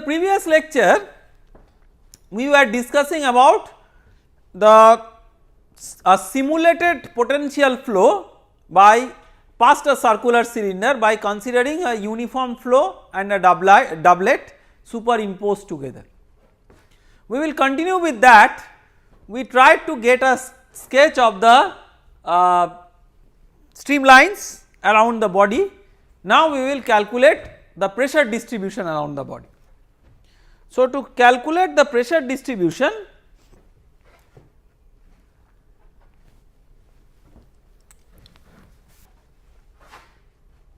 previous lecture we were discussing about the simulated potential flow by past a circular cylinder by considering a uniform flow and a doublet superimposed together. We will continue with that. We tried to get a sketch of the streamlines around the body. Now we will calculate the pressure distribution around the body. So to calculate the pressure distribution,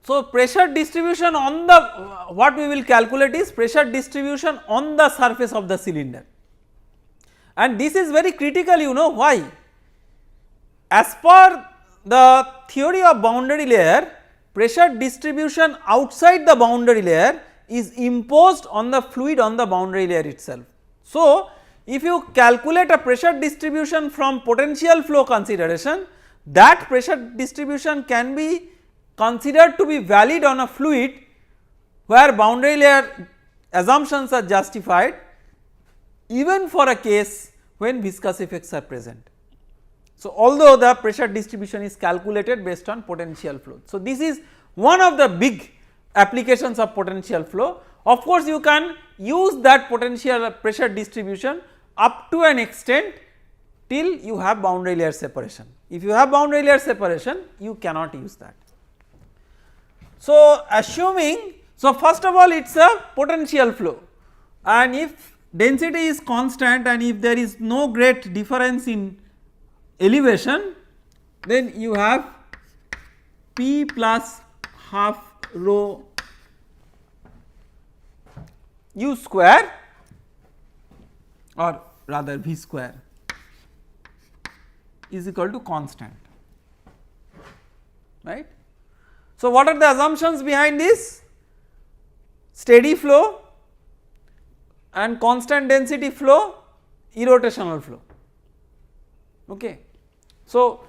so pressure distribution on the, what we will calculate is pressure distribution on the surface of the cylinder, and this is very critical, you know why. As per the theory of boundary layer, pressure distribution outside the boundary layer is imposed on the fluid on the boundary layer itself. So if you calculate a pressure distribution from potential flow consideration, that pressure distribution can be considered to be valid on a fluid where boundary layer assumptions are justified, even for a case when viscous effects are present. So although the pressure distribution is calculated based on potential flow. So this is one of the big applications of potential flow. Of course you can use that potential pressure distribution up to an extent till you have boundary layer separation. If you have boundary layer separation, you cannot use that. So assuming, so first of all it is a potential flow, and if density is constant and if there is no great difference in elevation, then you have P plus half rho u square, or rather V square, is equal to constant, right. So what are the assumptions behind this? Steady flow and constant density flow, irrotational flow, okay. So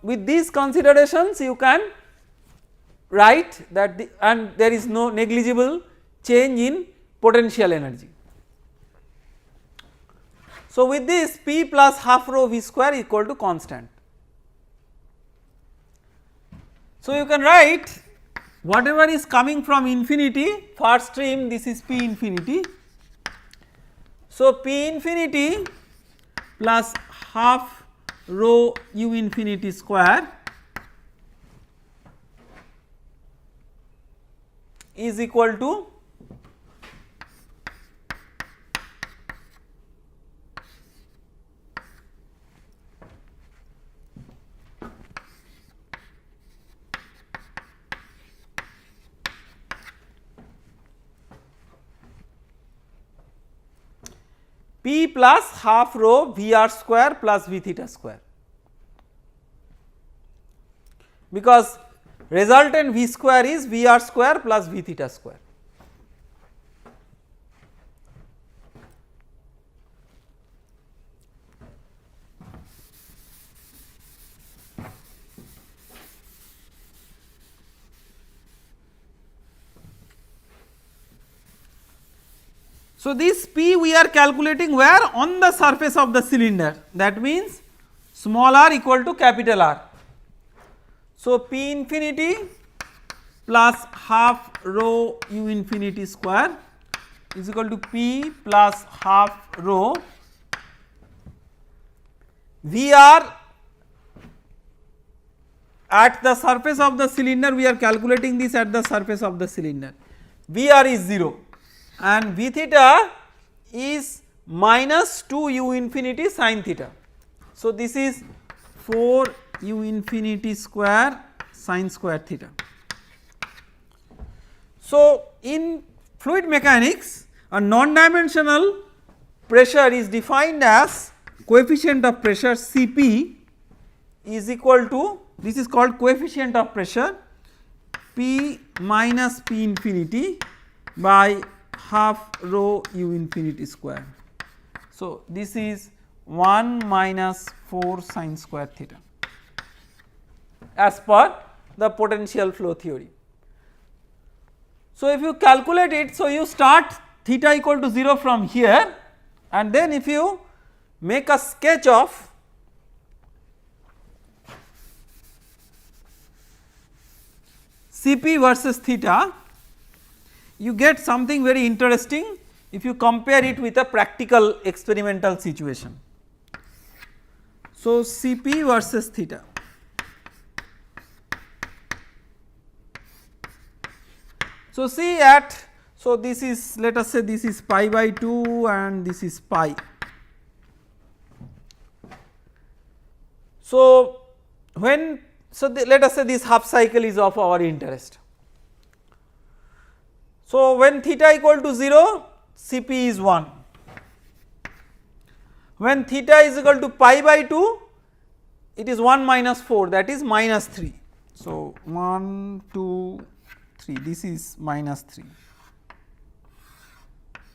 with these considerations you can write that and there is no negligible change in potential energy. So with this P plus half rho V square equal to constant. So you can write whatever is coming from infinity, first stream, this is P infinity. So P infinity plus half rho u infinity square is equal to P plus half rho V r square plus V theta square, because resultant V square is V r square plus V theta square. So this P we are calculating where? On the surface of the cylinder, that means small r equal to capital R. So P infinity plus half rho u infinity square is equal to P plus half rho V r at the surface of the cylinder, we are calculating this at the surface of the cylinder, V r is 0 and V theta is minus 2 u infinity sin theta. So this is 4 u infinity square sin square theta. So in fluid mechanics, a non-dimensional pressure is defined as coefficient of pressure Cp is equal to, this is called coefficient of pressure, P minus P infinity by half rho u infinity square. So this is 1 minus 4 sin square theta as per the potential flow theory. So if you calculate it, so you start theta equal to 0 from here, and then if you make a sketch of Cp versus theta, you get something very interesting if you compare it with a practical experimental situation. So, Cp versus theta. So, see at, so this is, let us say this is pi by 2 and this is pi. So, when, so let us say this half cycle is of our interest. So, when theta equal to 0, Cp is 1. When theta is equal to pi by 2, it is 1 minus 4, that is minus 3. So, 1, 2, 3, this is minus 3.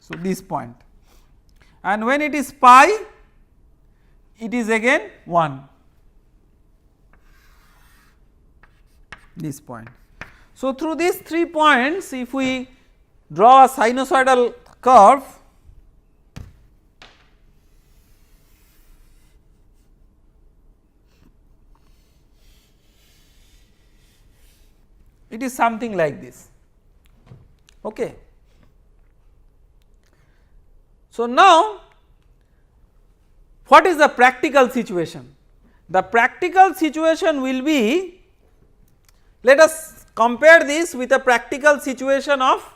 So, this point, and when it is pi, it is again 1, this point. So, through these 3 points, if we draw a sinusoidal curve, it is something like this. Okay. So, now what is the practical situation? The practical situation will be, let us compare this with a practical situation of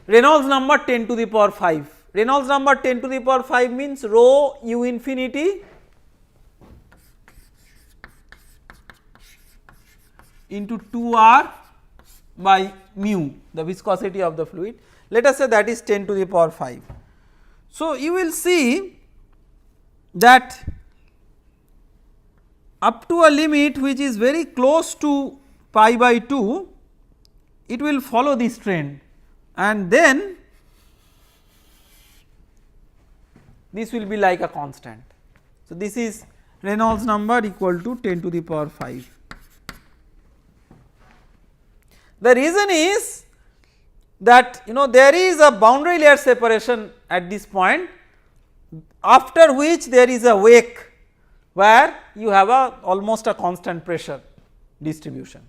Reynolds number 10 to the power 5. Reynolds number 10 to the power 5 means rho u infinity into 2r by mu, the viscosity of the fluid. Let us say that is 10 to the power 5. So, you will see that up to a limit which is very close to pi by 2, it will follow this trend, and then this will be like a constant. So, this is Reynolds number equal to 10 to the power 5. The reason is that there is a boundary layer separation at this point, after which there is a wake where you have almost a constant pressure distribution.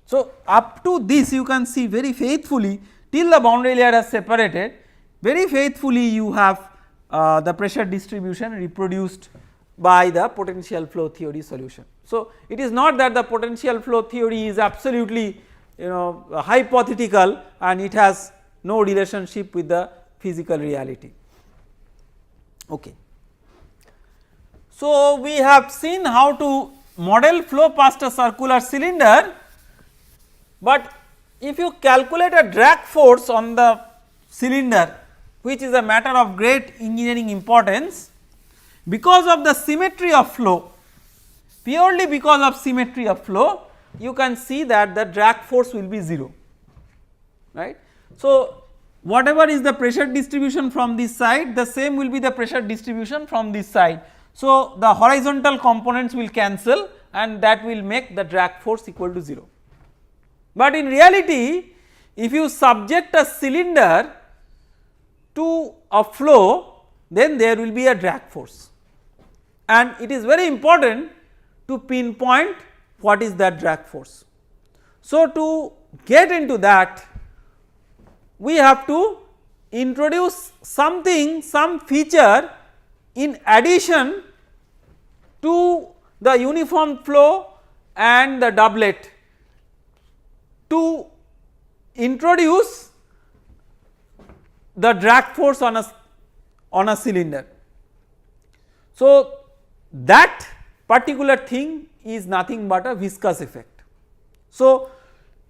So, up to this you can see very faithfully till the boundary layer has separated, very faithfully you have the pressure distribution reproduced by the potential flow theory solution. So, it is not that the potential flow theory is absolutely hypothetical and it has no relationship with the physical reality. Okay. So, we have seen how to model flow past a circular cylinder, but if you calculate a drag force on the cylinder, which is a matter of great engineering importance, because of the symmetry of flow, purely because of symmetry of flow, you can see that the drag force will be 0, right. So, whatever is the pressure distribution from this side, the same will be the pressure distribution from this side. So, the horizontal components will cancel and that will make the drag force equal to 0. But in reality, if you subject a cylinder to a flow, then there will be a drag force, and it is very important to pinpoint what is that drag force. So, to get into that, we have to introduce something, some feature in addition to the uniform flow and the doublet, to introduce the drag force on a cylinder. So, that particular thing is nothing but a viscous effect. So,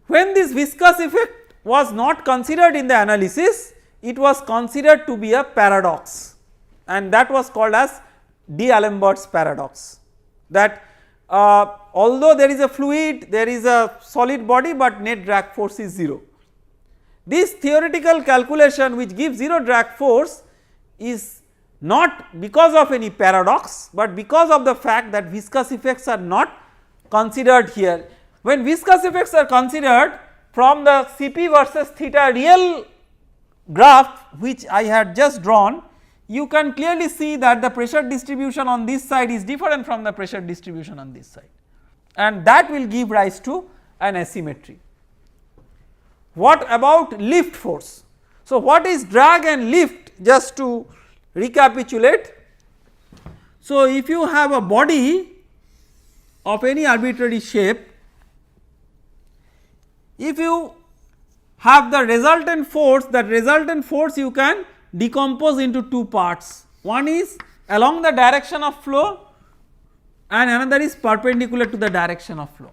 when this viscous effect was not considered in the analysis, it was considered to be a paradox, and that was called as D'Alembert's paradox, that although there is a fluid, there is a solid body, but net drag force is 0. This theoretical calculation which gives 0 drag force is not because of any paradox, but because of the fact that viscous effects are not considered here. When viscous effects are considered from the Cp versus theta real graph which I had just drawn, you can clearly see that the pressure distribution on this side is different from the pressure distribution on this side, and that will give rise to an asymmetry. What about lift force? So, what is drag and lift, just to recapitulate? So, if you have a body of any arbitrary shape, if you have the resultant force, that resultant force you can decompose into two parts. One is along the direction of flow and another is perpendicular to the direction of flow.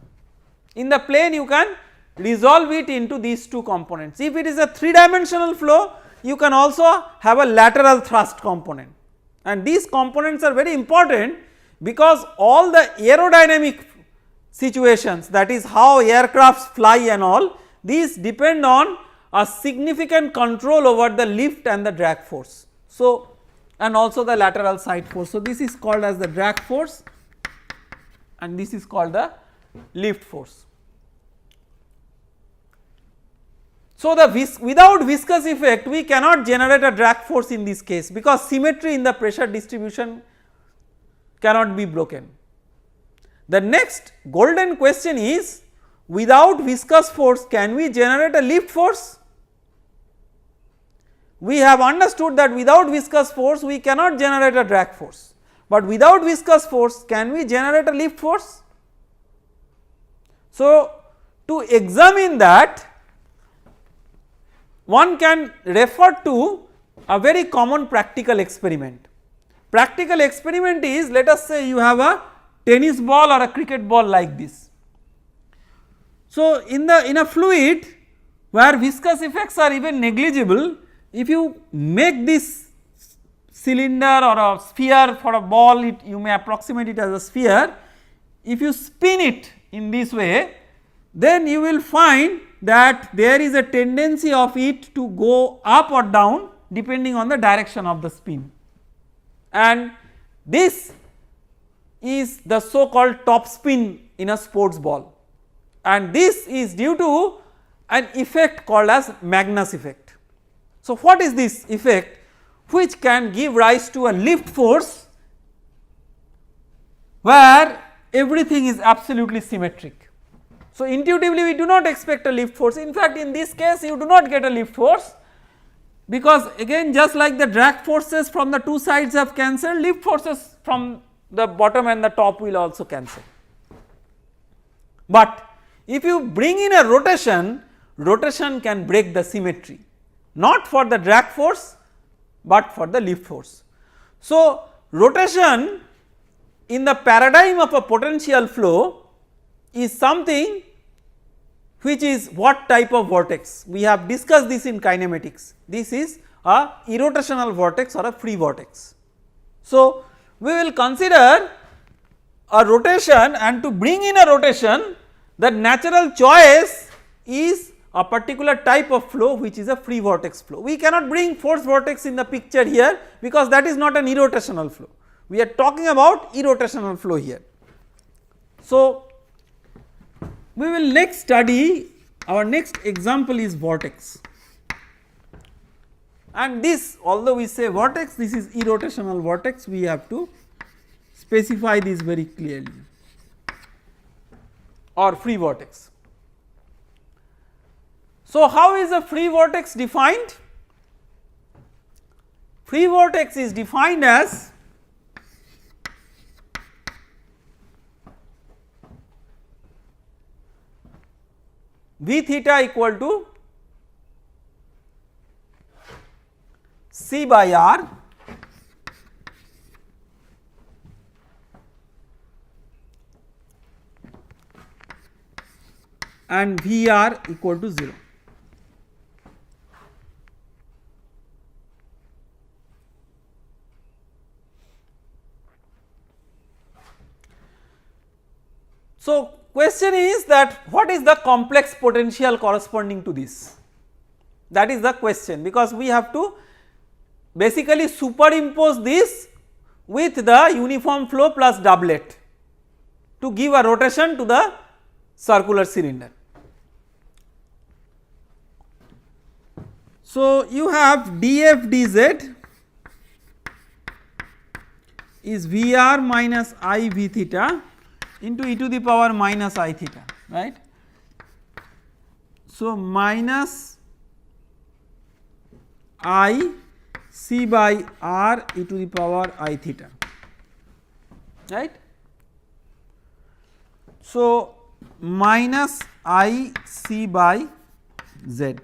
In the plane you can resolve it into these two components. If it is a 3-dimensional flow, you can also have a lateral thrust component, and these components are very important because all the aerodynamic situations, that is how aircrafts fly and all, these depend on a significant control over the lift and the drag force. So, and also the lateral side force. So, this is called as the drag force and this is called the lift force. So, without viscous effect we cannot generate a drag force in this case, because symmetry in the pressure distribution cannot be broken. The next golden question is, without viscous force can we generate a lift force? We have understood that without viscous force we cannot generate a drag force, but without viscous force can we generate a lift force? So, to examine that, one can refer to a very common practical experiment. Practical experiment is, let us say you have a tennis ball or a cricket ball like this. So, in a fluid where viscous effects are even negligible, if you make this cylinder or a sphere for a ball, you may approximate it as a sphere. If you spin it in this way, then you will find that there is a tendency of it to go up or down depending on the direction of the spin, and this is the so called top spin in a sports ball, and this is due to an effect called as Magnus effect. So, what is this effect which can give rise to a lift force where everything is absolutely symmetric? So, intuitively we do not expect a lift force. In fact, in this case you do not get a lift force, because again just like the drag forces from the two sides have cancelled, lift forces from the bottom and the top will also cancel. But if you bring in a rotation, rotation can break the symmetry, not for the drag force but for the lift force. So, rotation in the paradigm of a potential flow is something which is what type of vortex? We have discussed this in kinematics. This is a irrotational vortex or a free vortex. So, we will consider a rotation, and to bring in a rotation the natural choice is a particular type of flow which is a free vortex flow. We cannot bring force vortex in the picture here because that is not an irrotational flow. We are talking about irrotational flow here. So, we will next study, our next example is vortex, and this, although we say vortex, this is irrotational vortex, we have to specify this very clearly, or free vortex. So, how is a free vortex defined? Free vortex is defined as V theta equal to C by R and VR equal to 0. So, question is that what is the complex potential corresponding to this? That is the question, because we have to basically superimpose this with the uniform flow plus doublet to give a rotation to the circular cylinder. So, you have df dz is Vr minus I V theta into e to the power minus I theta, right. So, minus I C by R e to the power I theta, right. So, minus I C by Z,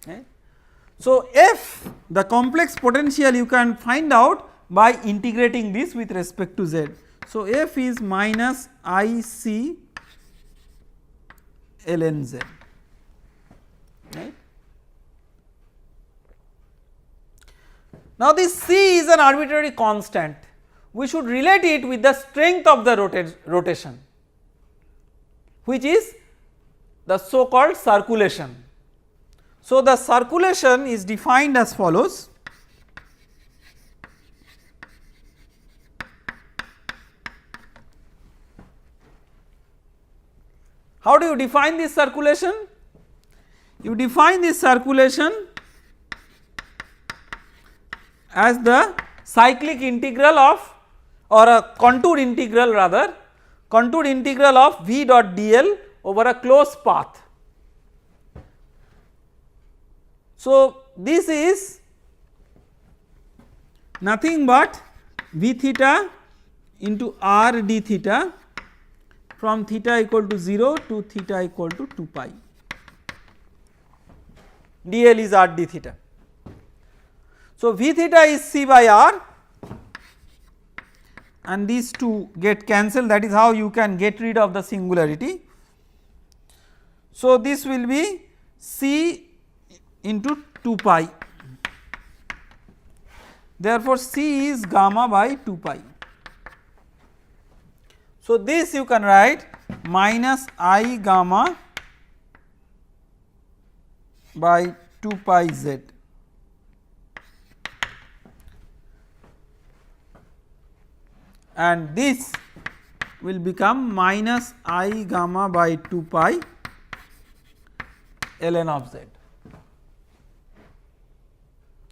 right. So, F the complex potential you can find out by integrating this with respect to Z. So, F is minus I C ln Z, right. Now, this C is an arbitrary constant, we should relate it with the strength of the rotation, which is the so called circulation. So, the circulation is defined as follows. How do you define this circulation? You define this circulation as the cyclic integral of, or a contoured integral rather, contoured integral of V dot dl over a closed path. So, this is nothing but V theta into R d theta from theta equal to 0 to theta equal to 2 pi, dl is R d theta. So, V theta is C by R and these two get cancelled, that is how you can get rid of the singularity. So, this will be C into 2 pi, therefore, C is gamma by 2 pi. So, this you can write minus I gamma by 2 pi z, and this will become minus I gamma by 2 pi ln of z.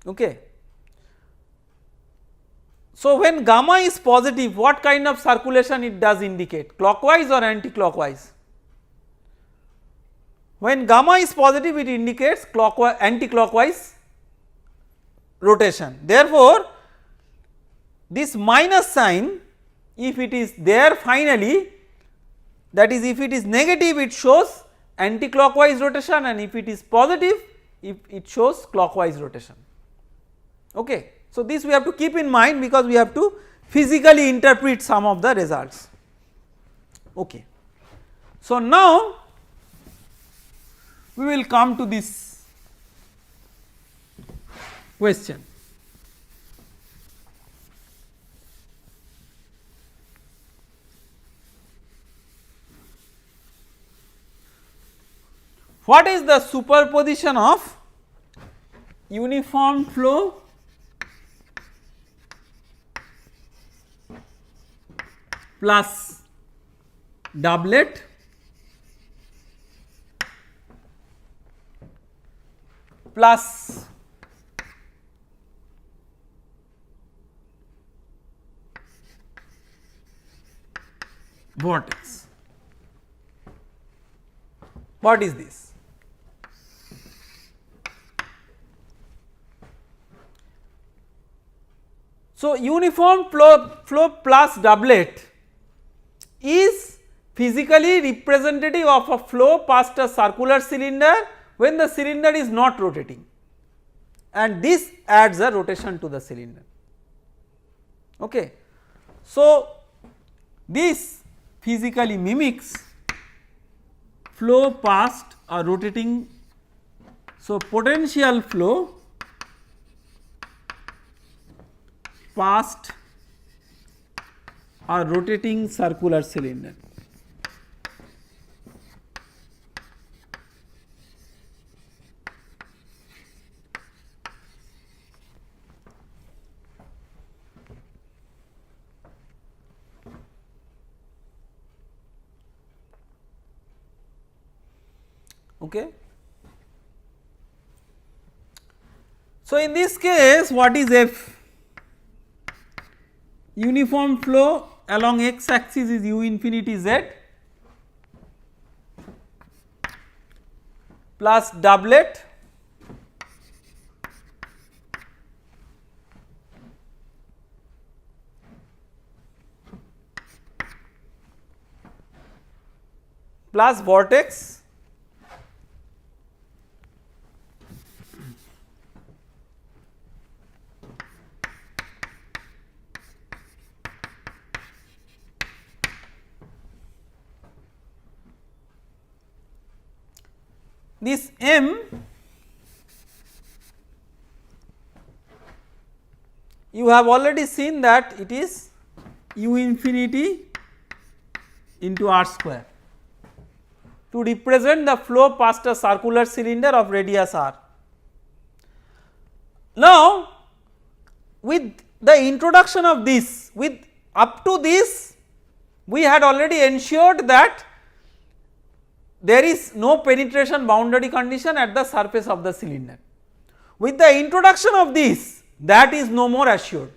Okay. So, when gamma is positive, what kind of circulation it does indicate, clockwise or anti-clockwise? When gamma is positive, it indicates clockwise, anti-clockwise rotation. Therefore, this minus sign, if it is there finally, that is if it is negative it shows anti-clockwise rotation, and if it is positive it shows clockwise rotation. Okay. So, this we have to keep in mind because we have to physically interpret some of the results. Okay. So, now we will come to this question. What is the superposition of uniform flow plus doublet plus vortex? What is this? So, uniform flow plus doublet is physically representative of a flow past a circular cylinder when the cylinder is not rotating, and this adds a rotation to the cylinder. Okay. So, this physically mimics flow past a rotating, so potential flow past a rotating circular cylinder. Okay. So, in this case what is F? Uniform flow along x axis is u infinity z plus doublet plus vortex this M you have already seen that it is u infinity into r square to represent the flow past a circular cylinder of radius r. Now, with the introduction of this, with up to this we had already ensured that there is no penetration boundary condition at the surface of the cylinder. With the introduction of this, that is no more assured.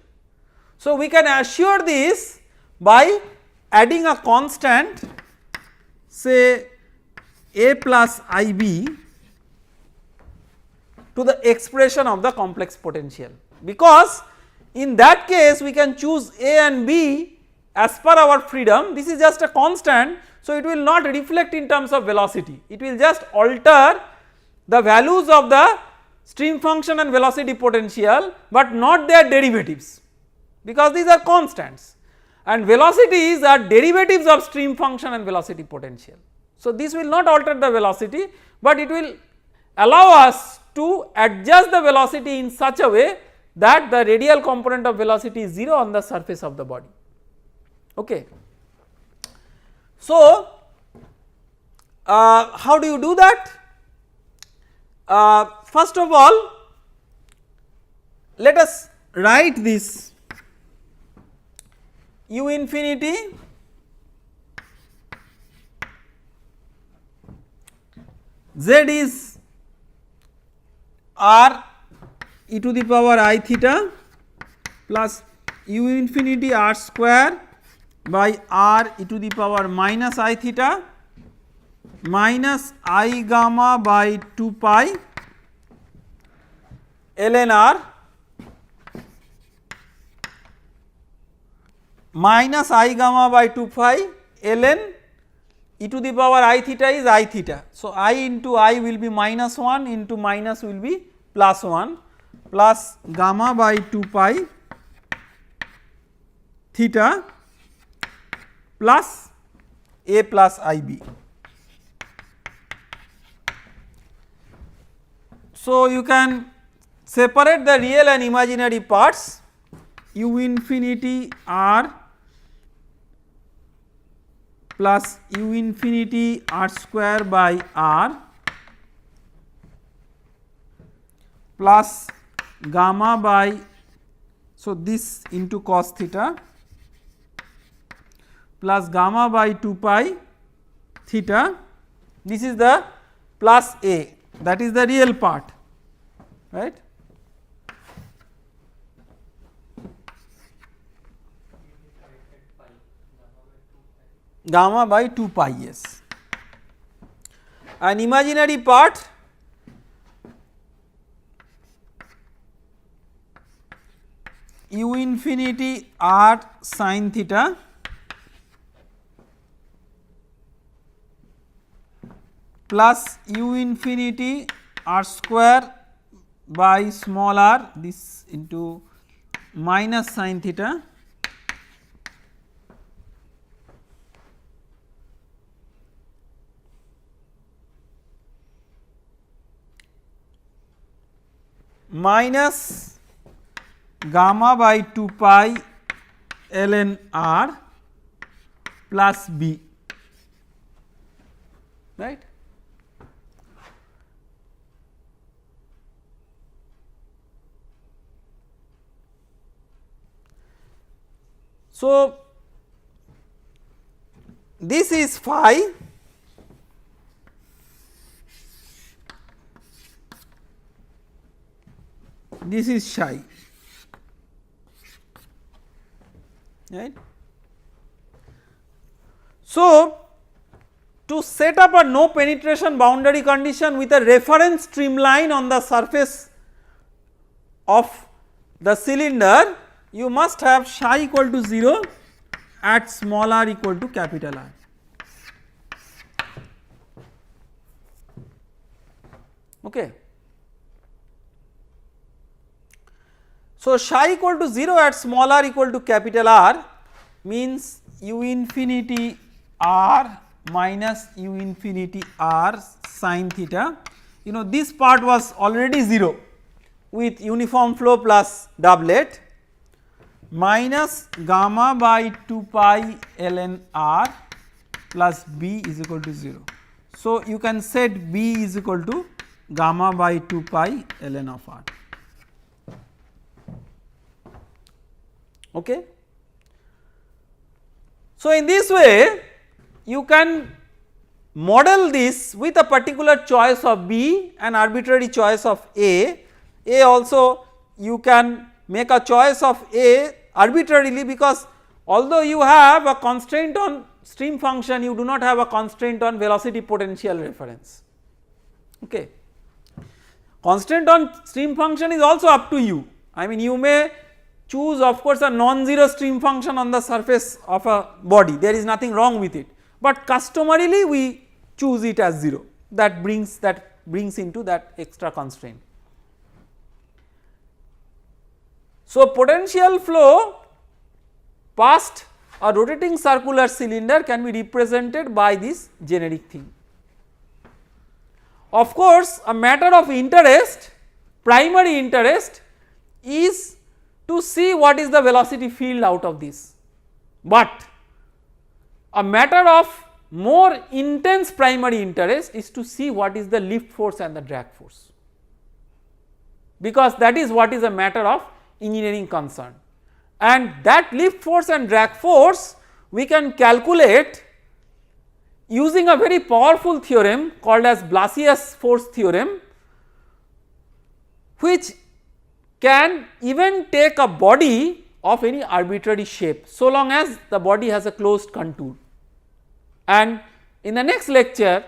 So, we can assure this by adding a constant, say a plus IB to the expression of the complex potential, because in that case we can choose A and B as per our freedom. This is just a constant. So, it will not reflect in terms of velocity, it will just alter the values of the stream function and velocity potential, but not their derivatives, because these are constants and velocities are derivatives of stream function and velocity potential. So, this will not alter the velocity, but it will allow us to adjust the velocity in such a way that the radial component of velocity is 0 on the surface of the body. Okay. So, how do you do that? First of all, let us write this u infinity z is r e to the power I theta plus u infinity r square by r e to the power minus I theta minus I gamma by 2 pi ln r minus I gamma by 2 pi ln e to the power I theta is I theta. So, I into I will be minus 1 into minus will be plus 1 plus gamma by 2 pi theta plus A plus IB. So, you can separate the real and imaginary parts, u infinity r plus u infinity r square by r plus gamma by, so this into cos theta plus gamma by 2 pi theta, this is the plus A, that is the real part, right. Gamma by 2 pi, yes, and imaginary part u infinity r sin theta plus u infinity r square by small r, this into minus sin theta minus gamma by 2 pi ln r plus b, right. So, this is phi, this is psi, right. So, to set up a no penetration boundary condition with a reference streamline on the surface of the cylinder, you must have psi equal to 0 at small r equal to capital R. Okay. So, psi equal to 0 at small r equal to capital R means u infinity r minus u infinity r sin theta. You know, this part was already 0 with uniform flow plus doublet minus gamma by 2 pi ln r plus b is equal to 0. So, you can set b is equal to gamma by 2 pi ln of r. Okay. So, in this way you can model this with a particular choice of B, an arbitrary choice of A also you can make a choice of A arbitrarily, because although you have a constraint on stream function, you do not have a constraint on velocity potential reference. Okay. Constraint on stream function is also up to you. I mean, you may choose of course a non-zero stream function on the surface of a body, there is nothing wrong with it, but customarily we choose it as 0, that brings into that extra constraint. So, potential flow past a rotating circular cylinder can be represented by this generic thing. Of course, a matter of interest, primary interest is to see what is the velocity field out of this, but a matter of more intense primary interest is to see what is the lift force and the drag force, because that is what is a matter of engineering concern, and that lift force and drag force we can calculate using a very powerful theorem called as Blasius force theorem, which can even take a body of any arbitrary shape so long as the body has a closed contour. And in the next lecture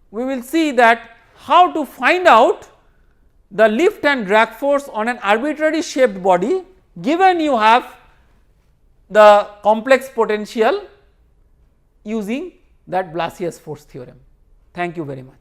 we will see that how to find out the lift and drag force on an arbitrary shaped body given you have the complex potential using that Blasius force theorem. Thank you very much.